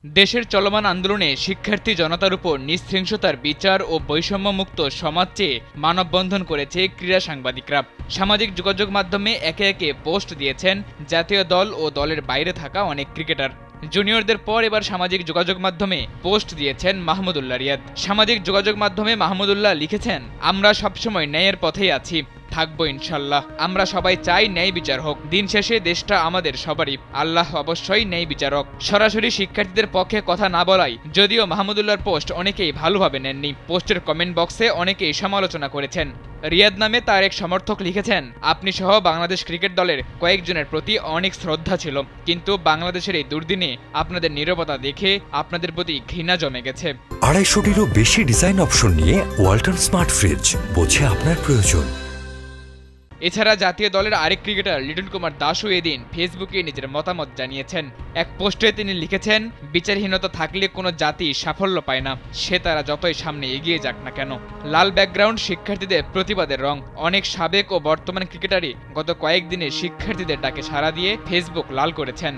দেশের চলমান আন্দোলনে শিক্ষার্থী জনতার উপর নিঃসৃংসতার বিচার ও বৈষম্যমুক্ত সমাজ চেয়ে মানববন্ধন করেছে ক্রীড়া সাংবাদিকরা। সামাজিক যোগাযোগ মাধ্যমে একে একে পোস্ট দিয়েছেন জাতীয় দল ও দলের বাইরে থাকা অনেক ক্রিকেটার। জুনিয়রদের পর এবার সামাজিক যোগাযোগ মাধ্যমে পোস্ট দিয়েছেন মাহমুদুল্লাহ রিয়াদ। সামাজিক যোগাযোগ মাধ্যমে মাহমুদুল্লাহ লিখেছেন, আমরা সবসময় ন্যায়ের পথেই আছি, থাকবো ইনশাল্লাহ। আমরা সবাই চাই ন্যায় বিচার হোক। দিন শেষে দেশটা আমাদের সবারই, আল্লাহ অবশ্যই ন্যায় বিচারক। সরাসরি শিক্ষার্থীদের পক্ষে কথা না বলাই যদিও মাহমুদুল্লাহর পোস্ট অনেকেই ভালোভাবে নেননি। পোস্টের কমেন্ট বক্সে অনেকেই সমালোচনা করেছেন। রিয়াদ নামে তার এক সমর্থক লিখেছেন, আপনি সহ বাংলাদেশ ক্রিকেট দলের কয়েকজনের প্রতি অনেক শ্রদ্ধা ছিল, কিন্তু বাংলাদেশের এই দুর্দিনে আপনাদের নীরবতা দেখে আপনাদের প্রতি ঘৃণা জমে গেছে। 250-টিরও বেশি ডিজাইন অপশন নিয়ে ওয়ালটন স্মার্ট ফ্রিজ, বোঝে আপনার প্রয়োজন। এছাড়া জাতীয় দলের আরেক ক্রিকেটার লিটন কুমার দাসও এদিন ফেসবুকে নিজের মতামত জানিয়েছেন। এক পোস্টে তিনি লিখেছেন, বিচারহীনতা থাকলে কোনো জাতি সাফল্য পায় না, সে তারা যতই সামনে এগিয়ে যাক না কেন। লাল ব্যাকগ্রাউন্ড শিক্ষার্থীদের প্রতিবাদের রং। অনেক সাবেক ও বর্তমান ক্রিকেটারই গত কয়েকদিনে শিক্ষার্থীদের ডাকে সাড়া দিয়ে ফেসবুক লাল করেছেন।